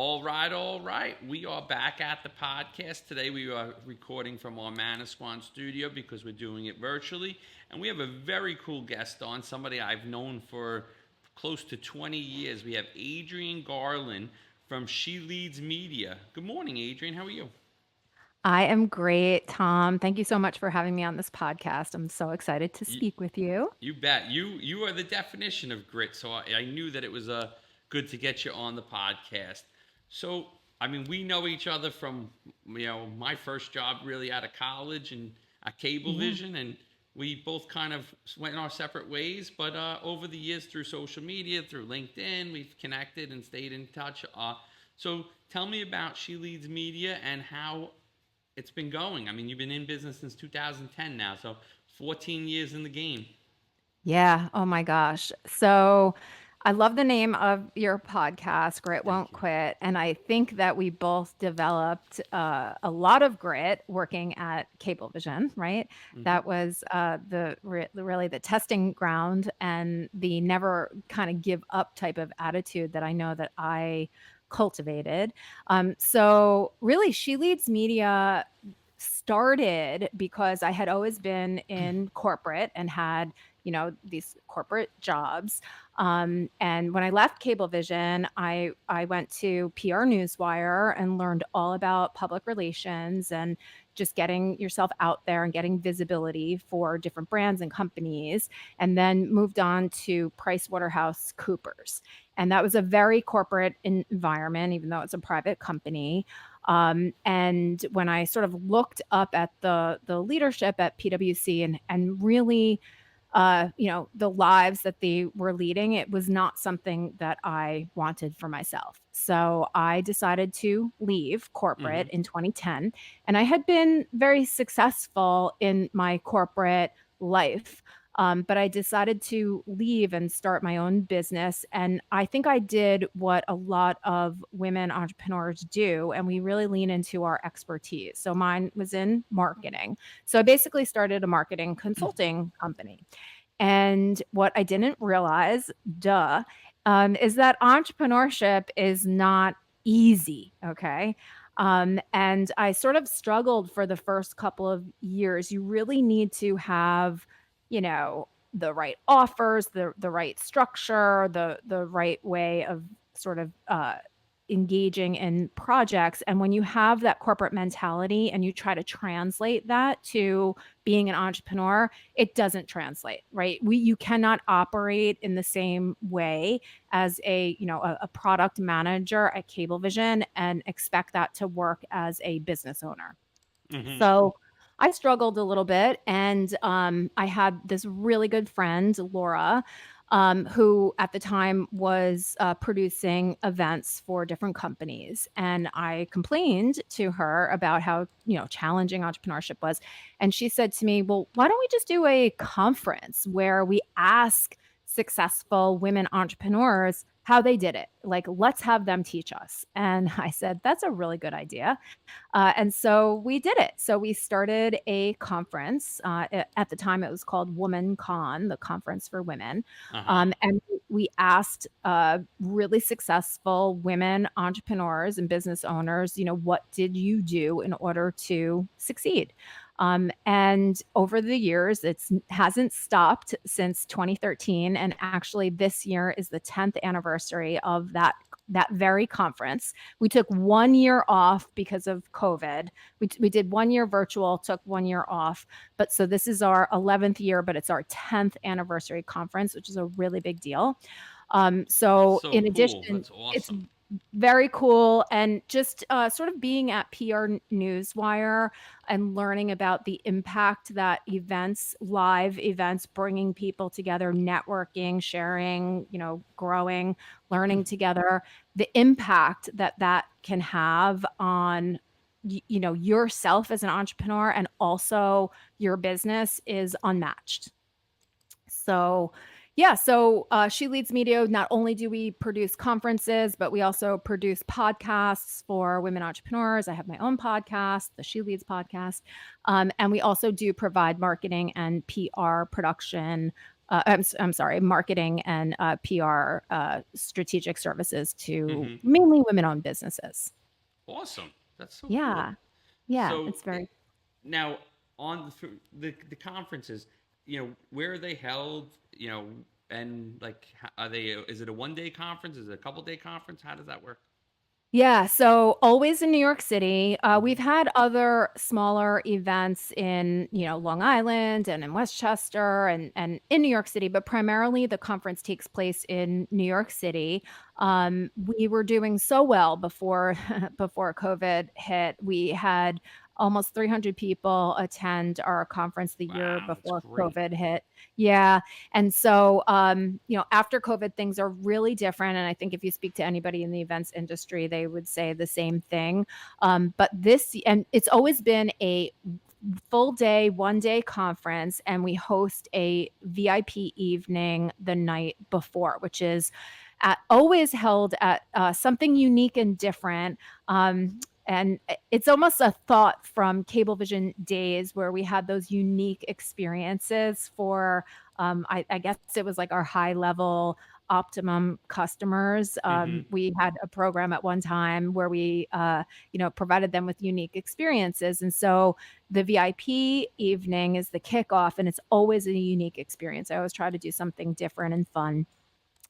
All right, all right. We are back at the podcast. Today we are recording from our Manasquan studio because we're doing it virtually. And we have a very cool guest on, somebody I've known for close to 20 years. We have Adrienne Garland from She Leads Media. Good morning, Adrienne. How are you? I am great, Tom. Thank you so much for having me on this podcast. I'm so excited to You, speak with you. you bet. You are the definition of grit, so I knew that it was good to get you on the podcast. So, I mean, we know each other from my first job really out of college and at Yeah. Cablevision, and we both kind of went our separate ways. But over the years, through social media, through LinkedIn, we've connected and stayed in touch. So, tell me about She Leads Media and how it's been going. I mean, you've been in business since 2010 now, so 14 years in the game. Yeah. Oh my gosh. So I love the name of your podcast, Grit Thank Won't you. Quit. And I think that we both developed a lot of grit working at Cablevision, right? Hmm. That was really the testing ground and the never kind of give up type of attitude that I know that I cultivated. So really, She Leads Media started because I had always been in corporate and had, these corporate jobs. And when I left Cablevision, I went to PR Newswire and learned all about public relations and just getting yourself out there and getting visibility for different brands and companies. And then moved on to PricewaterhouseCoopers. And that was a very corporate environment, even though it's a private company. And when I sort of looked up at the leadership at PwC and really, the lives that they were leading, it was not something that I wanted for myself. So I decided to leave corporate Hmm. in 2010, and I had been very successful in my corporate life. But I decided to leave and start my own business. And I think I did what a lot of women entrepreneurs do, and we really lean into our expertise. So mine was in marketing. So I basically started a marketing consulting company. And what I didn't realize, duh, is that entrepreneurship is not easy. Okay. And I sort of struggled for the first couple of years. You really need to have, the right offers, the right structure, the right way of sort of engaging in projects. And when you have that corporate mentality and you try to translate that to being an entrepreneur, it doesn't translate, right? You cannot operate in the same way as a product manager at Cablevision and expect that to work as a business owner. Hmm. So I struggled a little bit, and I had this really good friend, Laura, who at the time was producing events for different companies. And I complained to her about how challenging entrepreneurship was, and she said to me, "Well, why don't we just do a conference where we ask successful women entrepreneurs how they did it? Like, let's have them teach us." And I said, "That's a really good idea." And so we did it. So we started a conference. At the time, it was called Woman Con, the Conference for Women. Uh-huh. And we asked really successful women entrepreneurs and business owners, what did you do in order to succeed? And over the years, it hasn't stopped since 2013. And actually, this year is the 10th anniversary of that very conference. We took 1 year off because of COVID. We did 1 year virtual, took 1 year off. But so this is our 11th year, but it's our 10th anniversary conference, which is a really big deal. That's So so in cool. addition, That's it's awesome. very cool. And just sort of being at PR Newswire and learning about the impact that live events, bringing people together, networking, sharing, growing, learning together, the impact that can have on yourself as an entrepreneur and also your business is unmatched. So, yeah, She Leads Media. Not only do we produce conferences, but we also produce podcasts for women entrepreneurs. I have my own podcast, the She Leads podcast. And we also do provide marketing and PR production I'm sorry, marketing and PR, strategic services to Hmm. mainly women-owned businesses. Awesome. That's so cool. Yeah, yeah, So it's very. now on the conferences, where are they held? And like, are they? Is it a 1 day conference? Is it a couple day conference? How does that work? Yeah, so always in New York City. We've Hmm. had other smaller events in, Long Island and in Westchester and in New York City, but primarily the conference takes place in New York City. We were doing so well before before COVID hit. We had almost 300 people attend our conference the year Wow, that's before great. COVID hit. Yeah. And so, after COVID, things are really different. And I think if you speak to anybody in the events industry, they would say the same thing. But and it's always been a full day, 1 day conference, and we host a VIP evening the night before, which is always held at something unique and different. And it's almost a thought from Cablevision days where we had those unique experiences for, I guess it was like our high level optimum customers. Hmm. We had a program at one time where we, provided them with unique experiences. And so the VIP evening is the kickoff, and it's always a unique experience. I always try to do something different and fun.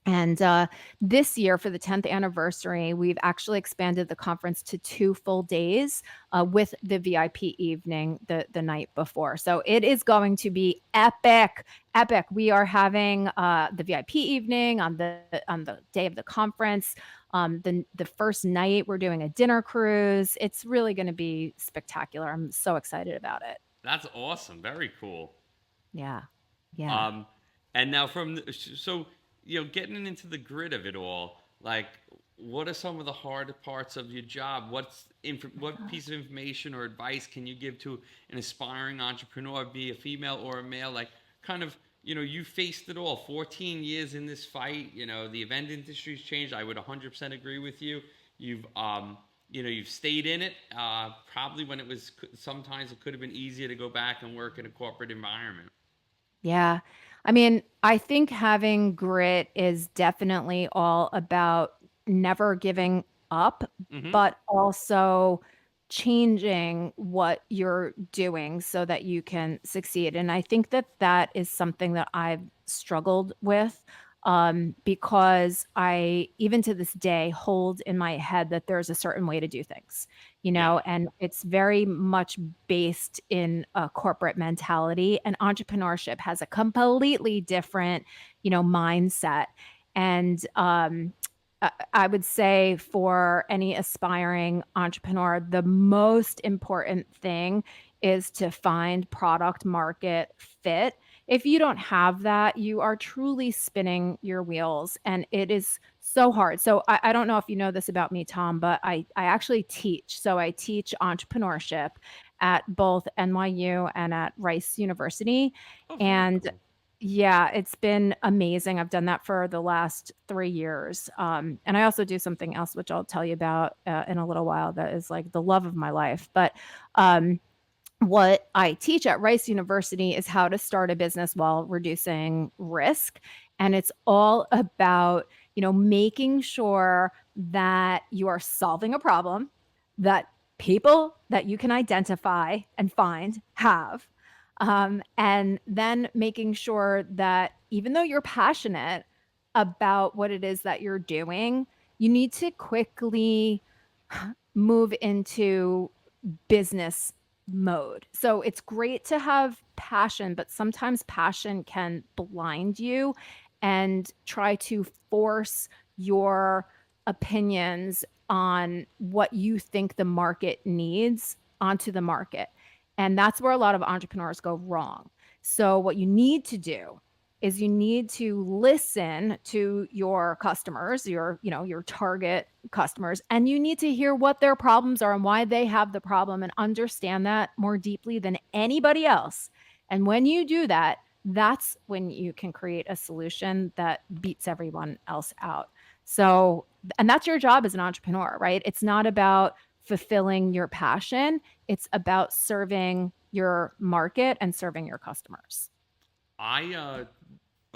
And this year, for the 10th anniversary, we've actually expanded the conference to 2 full days with the VIP evening the night before. So it is going to be epic, epic. We are having the VIP evening on the day of the conference. The first night, we're doing a dinner cruise. It's really going to be spectacular. I'm so excited about it. That's awesome. Very cool. Yeah, yeah. Um, and now so getting into the grid of it all, like what are some of the hard parts of your job? What piece of information or advice can you give to an aspiring entrepreneur, be a female or a male? Like, kind of, you faced it all. 14 years in this fight. The event industry's changed. I would 100% agree with you. You've stayed in it. Probably when sometimes it could have been easier to go back and work in a corporate environment. Yeah. I mean, I think having grit is definitely all about never giving up, Hmm. but also changing what you're doing so that you can succeed. And I think that that is something that I've struggled with, because I, even to this day, hold in my head that there's a certain way to do things, Yeah. and it's very much based in a corporate mentality, and entrepreneurship has a completely different, mindset. And I would say for any aspiring entrepreneur, the most important thing is to find product market fit. If you don't have that, you are truly spinning your wheels, and it is so hard. So I don't know if you know this about me, Tom, but I actually teach. So I teach entrepreneurship at both NYU and at Rice University. Oh, very And cool. yeah, it's been amazing. I've done that for the last 3 years. And I also do something else, which I'll tell you about in a little while, that is like the love of my life. But um, what I teach at Rice University is how to start a business while reducing risk. And it's all about, making sure that you are solving a problem that people that you can identify and find have. And then making sure that even though you're passionate about what it is that you're doing, you need to quickly move into business mode. So it's great to have passion, but sometimes passion can blind you and try to force your opinions on what you think the market needs onto the market. And that's where a lot of entrepreneurs go wrong. So what you need to do is you need to listen to your customers, your target customers, and you need to hear what their problems are and why they have the problem and understand that more deeply than anybody else. And when you do that, that's when you can create a solution that beats everyone else out. So, and that's your job as an entrepreneur, right? It's not about fulfilling your passion, it's about serving your market and serving your customers. I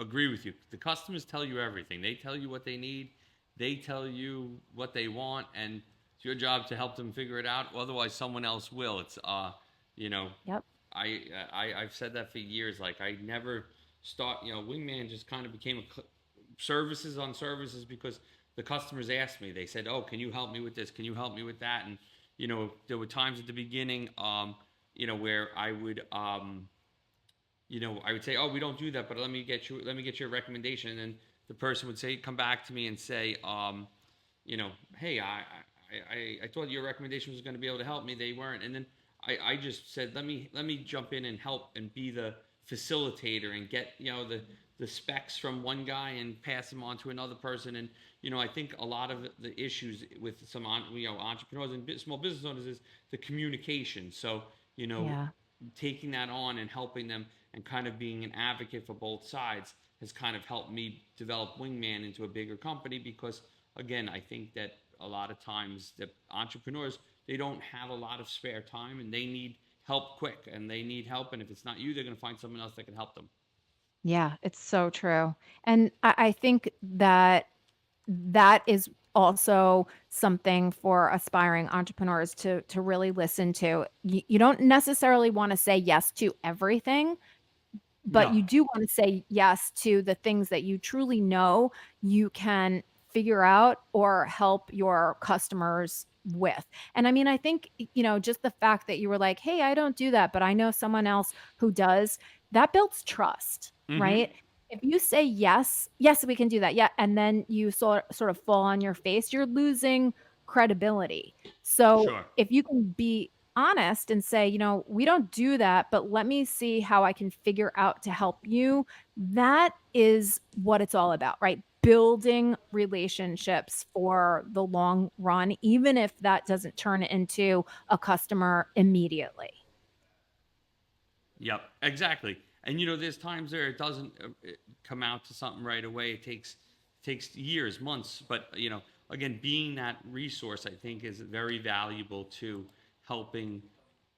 agree with you. The customers tell you everything. They tell you what they need. They tell you what they want, and it's your job to help them figure it out. Otherwise, someone else will. It's you know, Yep. I've said that for years. Like I never start. Wingman just kind of became services on services because the customers asked me. They said, "Oh, can you help me with this? Can you help me with that?" And there were times at the beginning, where I would say, "Oh, we don't do that, but let me get you a recommendation." And then the person would say, come back to me and say, "Hey, I thought your recommendation was going to be able to help me. They weren't." And then I just said, let me jump in and help and be the facilitator and get the specs from one guy and pass them on to another person. And I think a lot of the issues with some entrepreneurs and small business owners is the communication. So Yeah. taking that on and helping them and kind of being an advocate for both sides has kind of helped me develop Wingman into a bigger company because, again, I think that a lot of times the entrepreneurs, they don't have a lot of spare time and they need help quick and they need help. And if it's not you, they're going to find someone else that can help them. Yeah, it's so true. And I think that that is also something for aspiring entrepreneurs to really listen to. You don't necessarily want to say yes to everything, but No. you do want to say yes to the things that you truly know you can figure out or help your customers with. And I mean, I think, just the fact that you were like, "Hey, I don't do that, but I know someone else who does," that builds trust, Mm-hmm. right? If you say yes, yes, we can do that. Yeah. And then you sort of fall on your face, you're losing credibility. So Sure. if you can be honest and say, we don't do that, but let me see how I can figure out to help you. That is what it's all about, right? Building relationships for the long run, even if that doesn't turn into a customer immediately. Yep, exactly. And there's times where it doesn't come out to something right away. It takes years, months. But again, being that resource, I think, is very valuable to helping,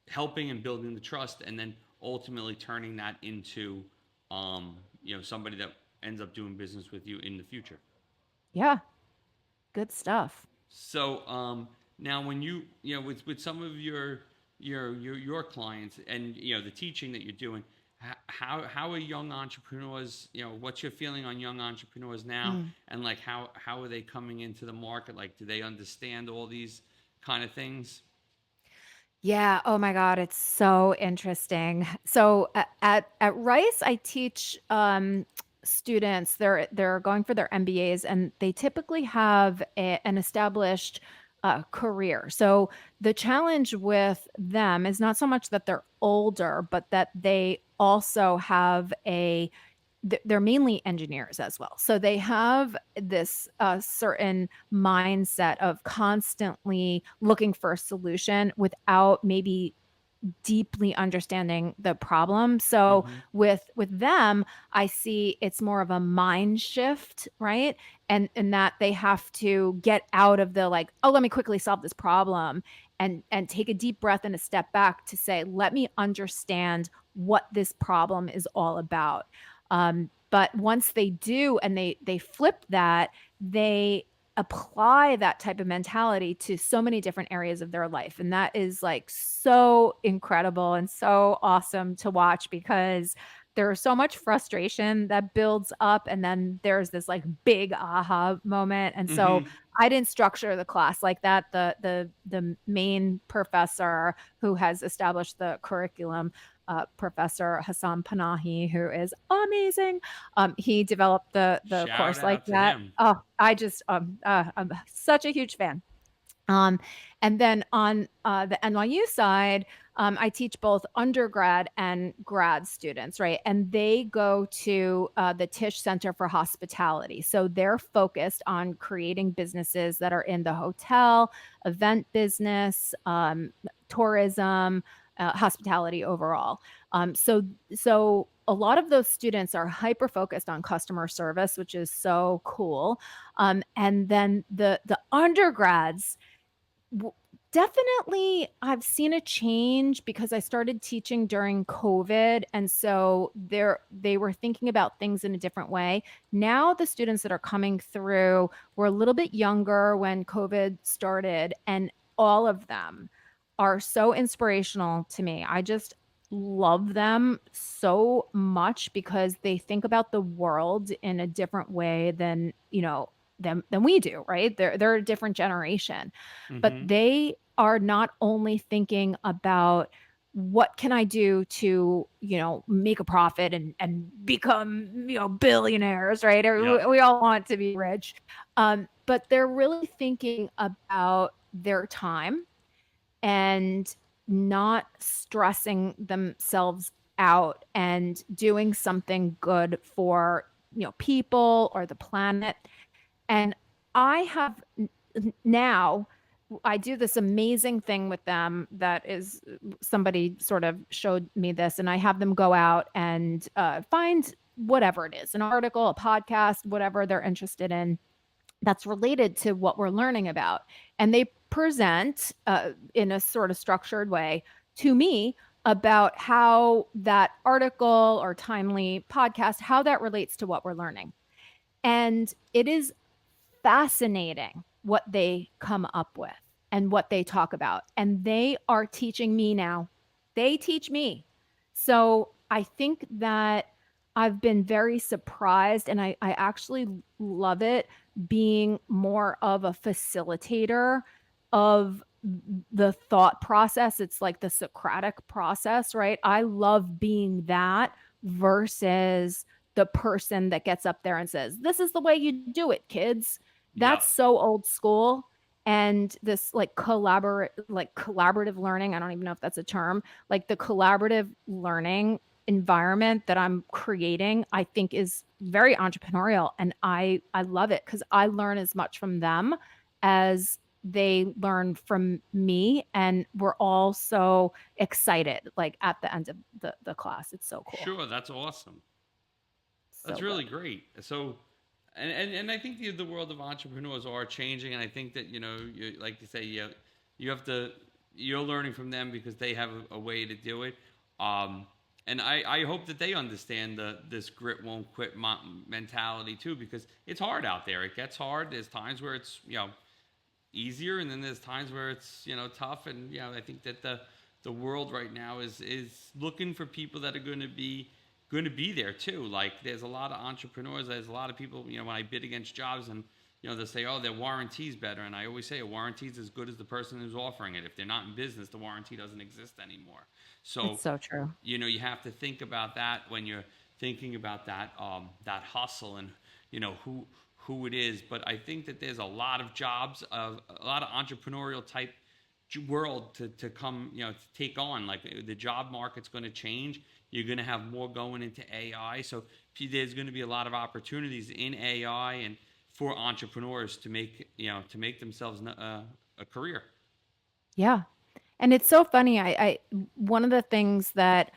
helping and building the trust, and then ultimately turning that into, somebody that ends up doing business with you in the future. Yeah, good stuff. So now, when with some of your clients and the teaching that you're doing, how are young entrepreneurs? What's your feeling on young entrepreneurs now, Mm. and like how are they coming into the market? Like, do they understand all these kind of things? Yeah. Oh my God, it's so interesting. So at Rice, I teach students. They're going for their MBAs, and they typically have an established career. So the challenge with them is not so much that they're older, but that they also have they're mainly engineers as well. So they have this certain mindset of constantly looking for a solution without maybe deeply understanding the problem. So Mm-hmm. with them, I see it's more of a mind shift, right? And that they have to get out of the like, oh, let me quickly solve this problem and take a deep breath and a step back to say, let me understand what this problem is all about. But once they do and they flip that, they apply that type of mentality to so many different areas of their life. And that is like so incredible and so awesome to watch because there's so much frustration that builds up. And then there's this like big aha moment. And so Mm-hmm. I didn't structure the class like that. The main professor who has established the curriculum, Professor Hassan Panahi, who is amazing. He developed the Shout course like out to that. him. Oh, I'm such a huge fan. Um, and then on the NYU side, I teach both undergrad and grad students, right? And they go to the Tisch Center for Hospitality. So they're focused on creating businesses that are in the hotel, event business, tourism, hospitality overall. So a lot of those students are hyper focused on customer service, which is so cool. And then the undergrads, W Definitely, I've seen a change because I started teaching during COVID, and so they were thinking about things in a different way. Now, the students that are coming through were a little bit younger when COVID started, and all of them are so inspirational to me. I just love them so much because they think about the world in a different way than, than we do, right? They're a different generation, but Mm-hmm. they are not only thinking about what can I do to, make a profit and become, billionaires, right? Or Yep. we all want to be rich. But they're really thinking about their time and not stressing themselves out and doing something good for, people or the planet. And I have now I do this amazing thing with them that is somebody sort of showed me this, and I have them go out and find whatever it is, an article, a podcast, whatever they're interested in that's related to what we're learning about. And they present in a sort of structured way to me about how that article or timely podcast, how that relates to what we're learning. And it is fascinating what they come up with and what they talk about. And they are teaching me now. They teach me. So I think that I've been very surprised and I actually love it being more of a facilitator of the thought process. It's like the Socratic process, right? I love being that versus the person that gets up there and says, "This is the way you do it, kids." Yep. That's so old school. And this collaborative learning, I don't even know if that's a term, like the collaborative learning environment that I'm creating, I think is very entrepreneurial and I love it because I learn as much from them as they learn from me and we're all so excited like at the end of the class. It's so cool. Sure, that's awesome. That's So really good. great. So, and I think the world of entrepreneurs are changing, and I think that you like you say, you have to you're learning from them because they have a way to do it. Um, and I hope that they understand this grit won't quit mentality too, because it's hard out there. It gets hard. There's times where it's easier, and then there's times where it's tough. And I think that the world right now is looking for people that are going to be there too. Like there's a lot of entrepreneurs. There's a lot of people. When I bid against jobs, and they say, "Oh, their warranty's better," and I always say, "A warranty's as good as the person who's offering it. If they're not in business, the warranty doesn't exist anymore." So It's so true. you have to think about that when you're thinking about that hustle and who it is. But I think that there's a lot of jobs, of a lot of entrepreneurial type world to come, to take on. Like the job market's going to change. You're going to have more going into AI. So there's going to be a lot of opportunities in AI and for entrepreneurs to make themselves a career. Yeah. And it's so funny. I one of the things that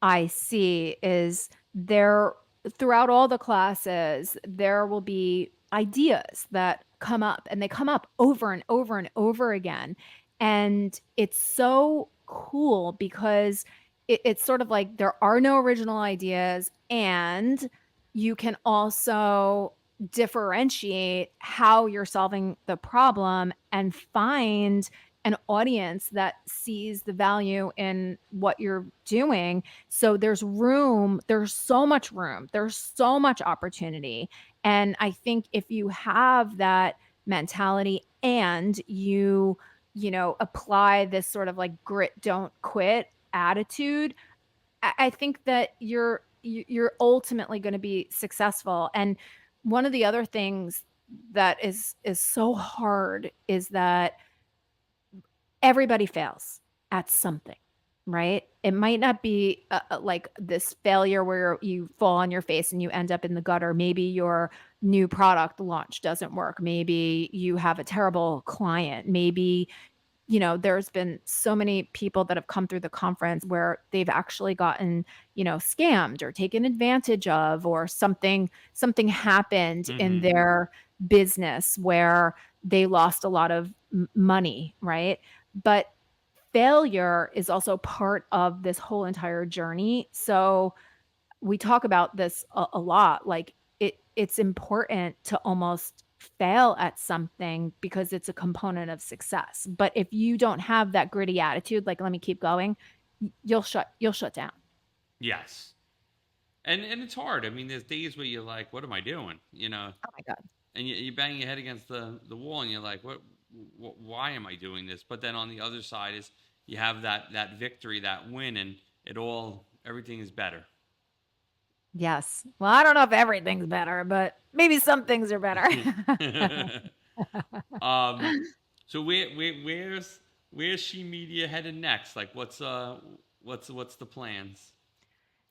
I see is there throughout all the classes, there will be ideas that come up and they come up over and over and over again. And it's so cool because it's sort of like there are no original ideas and you can also differentiate how you're solving the problem and find an audience that sees the value in what you're doing. So there's so much room, there's so much opportunity. And I think if you have that mentality and apply this sort of like grit, don't quit attitude, I think that you're ultimately going to be successful. And one of the other things that is so hard is that everybody fails at something, right? It might not be like this failure where you fall on your face and you end up in the gutter. Maybe your new product launch doesn't work. Maybe you have a terrible client. Maybe there's been so many people that have come through the conference where they've actually gotten, scammed or taken advantage of, or something happened in Mm-hmm. their business where they lost a lot of money, right? But failure is also part of this whole entire journey. So we talk about this a lot. Like it's important to almost fail at something because it's a component of success. But if you don't have that gritty attitude, like let me keep going, you'll shut down. Yes. And it's hard. I mean, there's days where you're like, what am I doing? You know, Oh my God. and you bang your head against the wall and you're like, what, why am I doing this? But then on the other side is you have that victory, that win, and everything is better. Yes. Well, I don't know if everything's better, but maybe some things are better. um, so where's She Media headed next? Like what's the plans?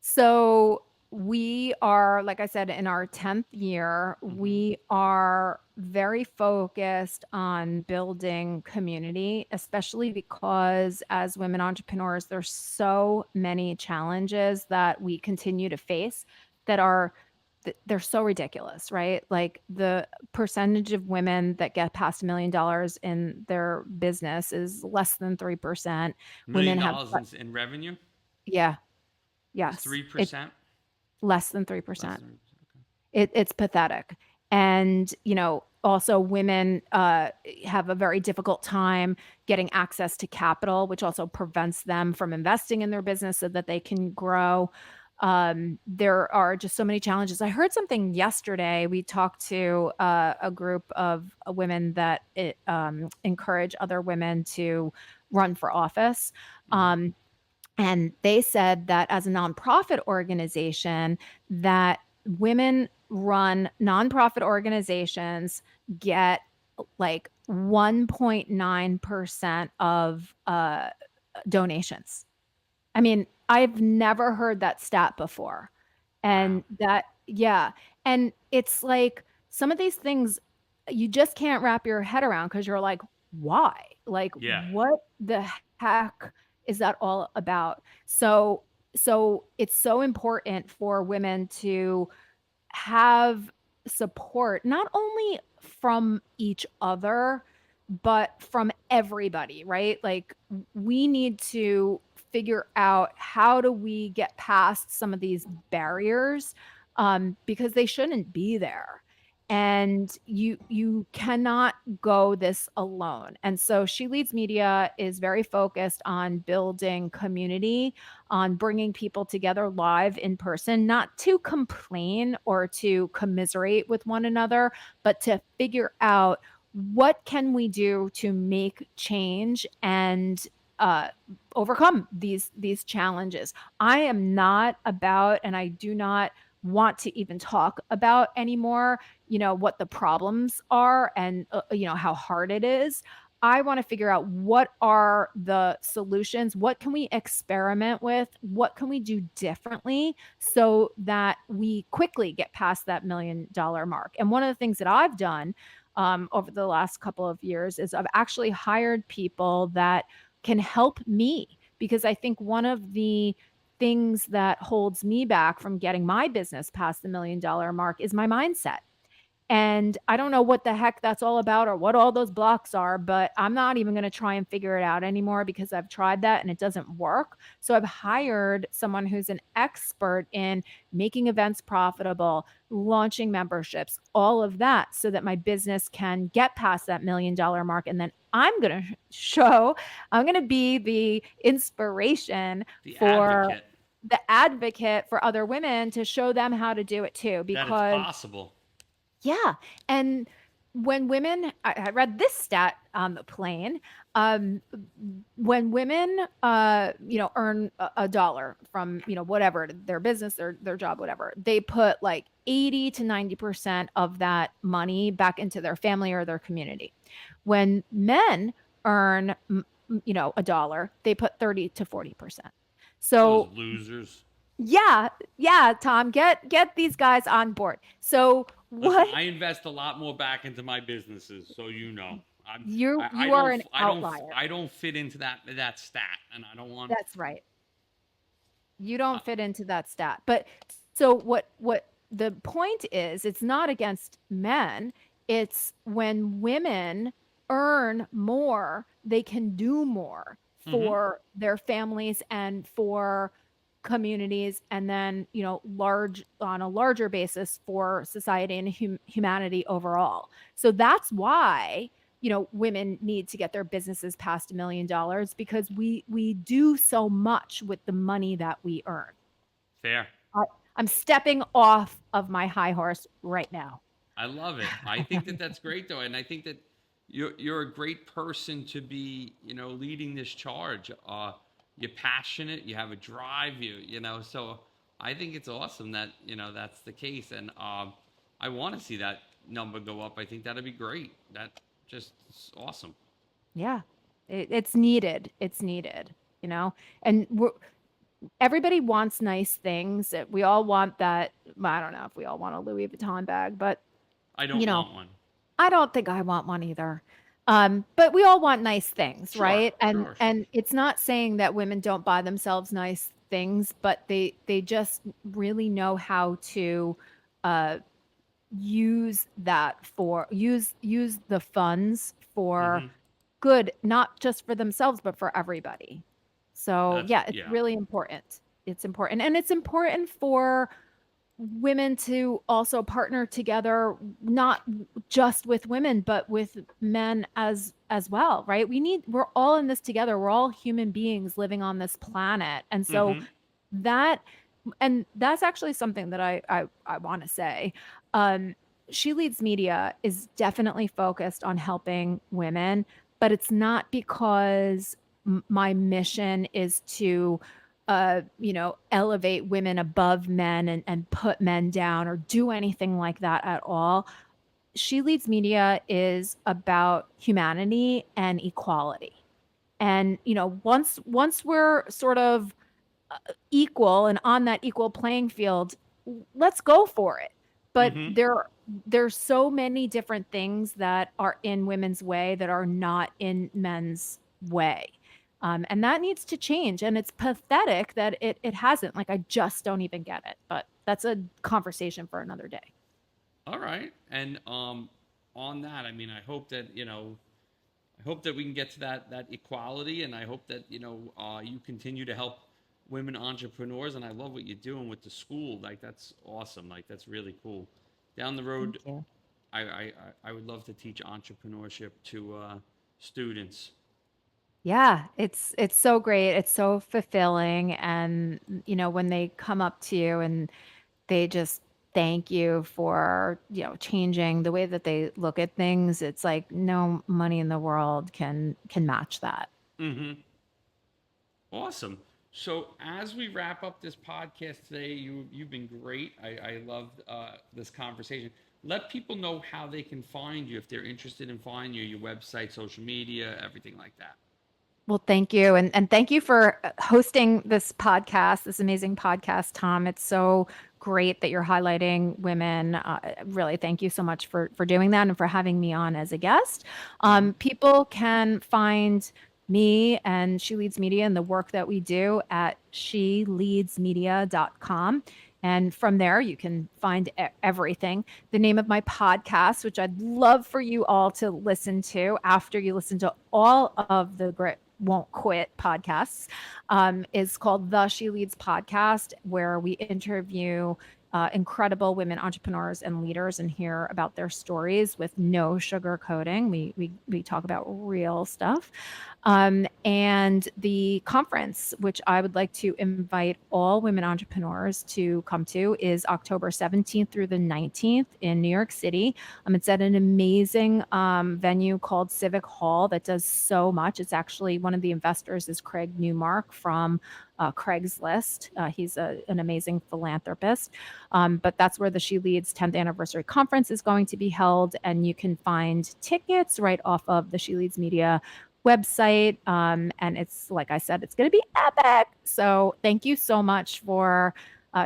So we are, like I said, in our 10th year. Hmm. We are very focused on building community, especially because as women entrepreneurs, there's so many challenges that we continue to face that are they're so ridiculous, right? Like the percentage of women that get past $1 million in their business is less than 3%. Million Women have, dollars in revenue yeah, is yes, three it's percent less than less 3%. than 3%. It's pathetic. And, also women have a very difficult time getting access to capital, which also prevents them from investing in their business so that they can grow. There are just so many challenges. I heard something yesterday. We talked to a group of women that encourage other women to run for office. Okay. Um, and they said that as a nonprofit organization, that women run nonprofit organizations get like 1.9% of donations. I mean, I've never heard that stat before. Wow. And that, yeah. And it's like some of these things you just can't wrap your head around because you're like, why? Like, Yeah. what the heck is that all about? So it's so important for women to have support, not only from each other, but from everybody, right? Like we need to figure out how do we get past some of these barriers because they shouldn't be there. And you cannot go this alone. And so She Leads Media is very focused on building community, on bringing people together live in person, not to complain or to commiserate with one another, but to figure out what can we do to make change and uh, overcome these challenges. I am not about, and I do not want to even talk about anymore, what the problems are and how hard it is. I want to figure out what are the solutions, what can we experiment with, what can we do differently so that we quickly get past that $1 million mark. And one of the things that I've done over the last couple of years is I've actually hired people that can help me because I think one of the things that holds me back from getting my business past the $1 million mark is my mindset. And I don't know what the heck that's all about or what all those blocks are, but I'm not even going to try and figure it out anymore because I've tried that and it doesn't work. So I've hired someone who's an expert in making events profitable, launching memberships, all of that, so that my business can get past that $1 million mark. And then I'm going to be the inspiration The for advocate the advocate for other women to show them how to do it too. that it's Because possible. yeah, and when women I read this stat on the plane, when women, earn a dollar from, whatever, their business, their job, whatever, they put like 80 to 90% of that money back into their family or their community. When men earn, a dollar, they put 30 to 40%. Those So losers. yeah, yeah, Tom, get these guys on board. So Listen, what I invest a lot more back into my businesses, so you know. you are an outlier. I don't fit into that stat, and I don't want. That's right. You Uh, don't fit into that stat. But so what the point is, it's not against men. It's when women earn more, they can do more Mm-hmm. for their families and for communities, and then, large on a larger basis for society and humanity overall. So that's why, women need to get their businesses past $1 million, because we do so much with the money that we earn. Fair. I, I'm stepping off of my high horse right now. I love it. I think that that's great though, and I think that you're a great person to be, leading this charge. You're passionate. You have a drive. So I think it's awesome that that's the case, and I want to see that number go up. I think that'd be great. That just is awesome. Yeah, it's needed. It's needed, and everybody wants nice things. We all want that. Well, I don't know if we all want a Louis Vuitton bag, but I you don't know, want one. I don't think I want one either. But we all want nice things, Sure, right? And sure, sure. and it's not saying that women don't buy themselves nice things, but they just really know how to uh use the funds for Mm-hmm. good, not just for themselves, but for everybody. So That's yeah, it's yeah. really important. It's important. And it's important for women to also partner together, not just with women, but with men as well, right? We're all in this together. We're all human beings living on this planet. And so Mm-hmm. that and that's actually something that I want to say. Um, she Leads Media is definitely focused on helping women, but it's not because my mission is to, elevate women above men and put men down or do anything like that at all. She Leads Media is about humanity and equality. And once we're sort of equal and on that equal playing field, let's go for it. But Mm-hmm. there's so many different things that are in women's way that are not in men's way. And that needs to change. And it's pathetic that it hasn't. Like, I just don't even get it. But that's a conversation for another day. All right. And on that, I mean, I hope that I hope that we can get to that equality, and I hope that you continue to help women entrepreneurs. And I love what you're doing with the school. Like that's awesome. Like that's really cool. Down the Thank road, you. I would love to teach entrepreneurship to students. Yeah, it's so great. It's so fulfilling. And when they come up to you and they just thank you for, changing the way that they look at things, it's like no money in the world can match that. Mm-hmm. Awesome. So as we wrap up this podcast today, you've been great. I loved this conversation. Let people know how they can find you if they're interested in finding you, your website, social media, everything like that. Well, thank you. And thank you for hosting this podcast, this amazing podcast, Tom. It's so great that you're highlighting women. Really, thank you so much for doing that and for having me on as a guest. Mm-hmm. People can find me and She Leads Media and the work that we do at sheleadsmedia.com. And from there, you can find everything. The name of my podcast, which I'd love for you all to listen to after you listen to all of the Grit Won't Quit podcasts, is called The She Leads Podcast, where we interview incredible women entrepreneurs and leaders and hear about their stories with no sugarcoating. We talk about real stuff. And the conference, which I would like to invite all women entrepreneurs to come to, is October 17th through the 19th in New York City. It's at an amazing venue called Civic Hall that does so much. It's actually, one of the investors is Craig Newmark from Craigslist. He's an amazing philanthropist. But that's where the She Leads 10th anniversary conference is going to be held. And you can find tickets right off of the She Leads Media website. And it's, like I said, it's going to be epic. So thank you so much for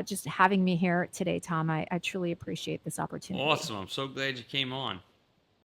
just having me here today, Tom. I truly appreciate this opportunity. Awesome. I'm so glad you came on.